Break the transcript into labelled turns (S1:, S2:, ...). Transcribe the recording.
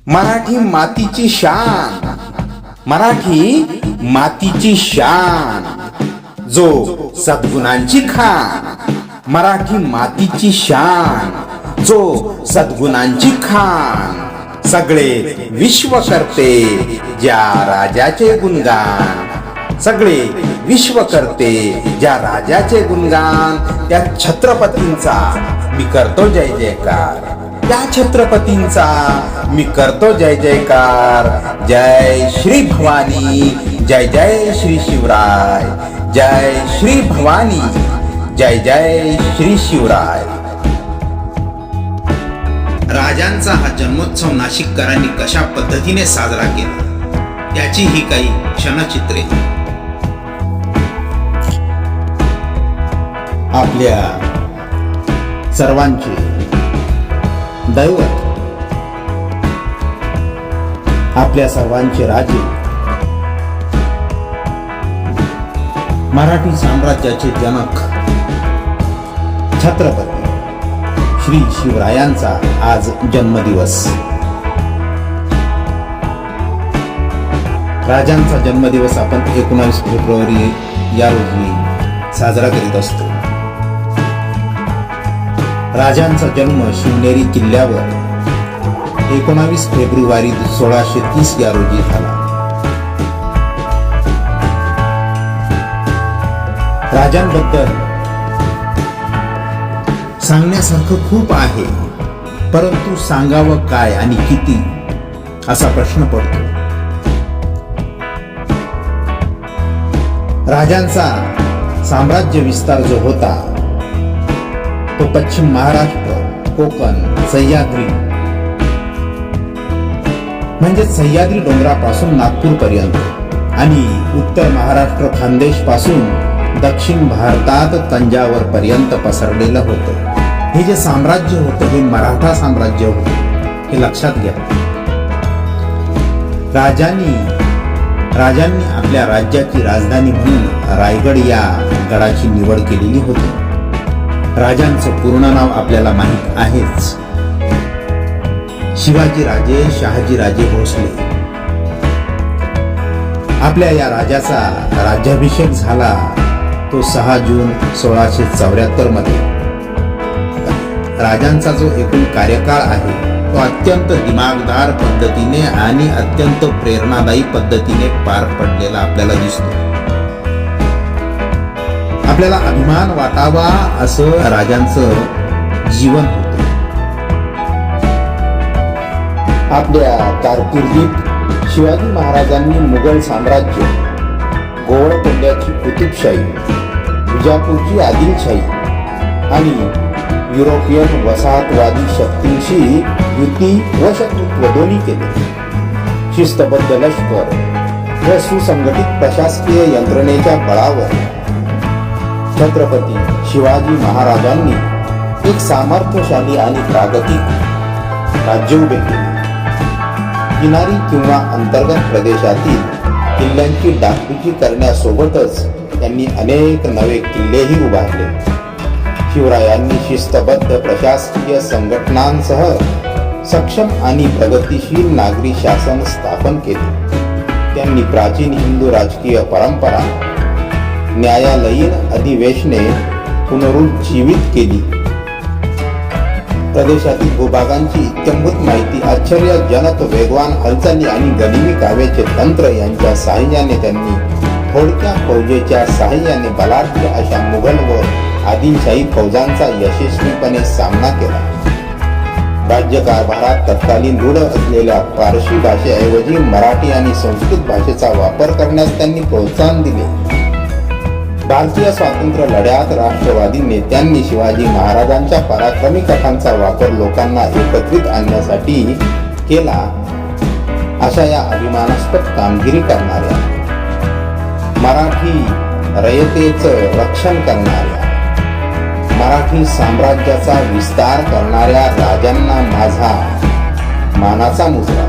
S1: मराठी मातीची शान, मराठी मातीची शान, जो सद्गुणांची खान, मराठी मातीची शान, जो सद्गुणांची खान, सगळे विश्व करते ज्या राजाचे गुणगान, सगळे विश्व करते ज्या राजाचे गुणगान, त्या छत्रपतींचा मी करतो जय जयकार, त्या छत्रपतींचा मी करतो जय जयकार. जय श्री भवानी, जय जय श्री शिवराय, जय श्री भवानी, जय जय श्री शिवराय. राजांचा हा जन्मोत्सव नाशिककरांनी कशा पद्धतीने साजरा केला त्याची ही काही क्षणचित्रे. आपल्या सर्वांचे दैवत, आपल्या सर्वांचे राजे, मराठी साम्राज्याचे जनक छत्रपती श्री शिवरायांचा आज जन्मदिवस. राजांचा जन्मदिवस आपण 19 फेब्रुवारी या रोजी साजरा करीत असतो. राजांचा जन्म शिवनेरी किल्ल्यावर 19 फेब्रुवारी 1630 या रोजी झाला. राजांबद्दल सांगण्यासारखं खूप आहे, परंतु सांगावं काय आणि किती असा प्रश्न पडतो. राजांचा साम्राज्य विस्तार जो होता तो पश्चिम महाराष्ट्र, कोकण, सह्याद्री म्हणजे सह्याद्री डोंगरापासून नागपूर पर्यंत आणि उत्तर महाराष्ट्र खानदेश पासून दक्षिण भारतात तंजावर पर्यंत पसरलेलं होतं. हे जे साम्राज्य होतं हे मराठा साम्राज्य होतं, हे लक्षात घ्या. राजांनी आपल्या राज्याची राजधानी म्हणून रायगड या गडाची निवड केलेली होती. राजांचं पूर्ण नाव आपल्याला माहित आहेच, शिवाजी राजे शहाजी राजे भोसले. आपल्या या राजाचा राज्याभिषेक झाला तो 6 जून 1674 मध्ये. राजांचा जो एकूण कार्यकाळ आहे तो अत्यंत दिमागदार पद्धतीने आणि अत्यंत प्रेरणादायी पद्धतीने पार पडलेला आपल्याला दिसतो. आपल्याला अभिमान वाटावा असं राजांचं जीवन होतं. आपल्या कारकिर्दीत शिवाजी महाराजांनी मुघल साम्राज्य, गोवळकोंड्याची कुतुबशाही, विजापूरची आदिलशाही आणि युरोपियन वसाहतवादी शक्तींशी युती व शत्रुत्व दोन्ही केले. शिस्तबद्ध लष्कर व सुसंघटित प्रशासकीय यंत्रणेच्या बळावर छत्रपती शिवाजी महाराजांनी एक सामर्थ्यशाली आणि प्रागतिक राज्य उभे केले. किनारी किंवा अंतर्गत प्रदेशातील किल्ल्यांची डागडुजी करण्यासोबतच त्यांनी अनेक नवे किल्लेही उभारले. शिवरायांनी शिस्तबद्ध प्रशासकीय संघटनांसह सक्षम आणि प्रगतिशील नागरी शासन स्थापन केले. त्यांनी प्राचीन हिंदू राजकीय परंपरा, न्यायालयीन अधिवेशने पुनरुज्जीवित केली. प्रदेशातील भूभागांची इत्यंभूत माहिती, आश्चर्यजनक वेगवान हालचाली आणि गनिमी काव्याचे तंत्र यांच्या साहाय्याने त्यांनी थोडक्या फौजेच्या साहाय्याने बलाढ्य अशा मुघल व आदिलशाही फौजांचा यशस्वीपणे सामना केला. राज्यकारभारात तत्कालीन रूढ असलेल्या पारशी भाषेऐवजी मराठी आणि संस्कृत भाषेचा वापर करण्यास त्यांनी प्रोत्साहन दिले. भारतीय स्वातंत्र्य लढ्यात राष्ट्रवादी नेत्यांनी शिवाजी महाराजांच्या पराक्रमी कथांचा वापर लोकांना एकत्रित आणण्यासाठी केला. अशा या अभिमानास्पद कामगिरी करणाऱ्या, मराठी रयतेचं रक्षण करणाऱ्या, मराठी साम्राज्याचा विस्तार करणाऱ्या राजांना माझा मानाचा मुजरा.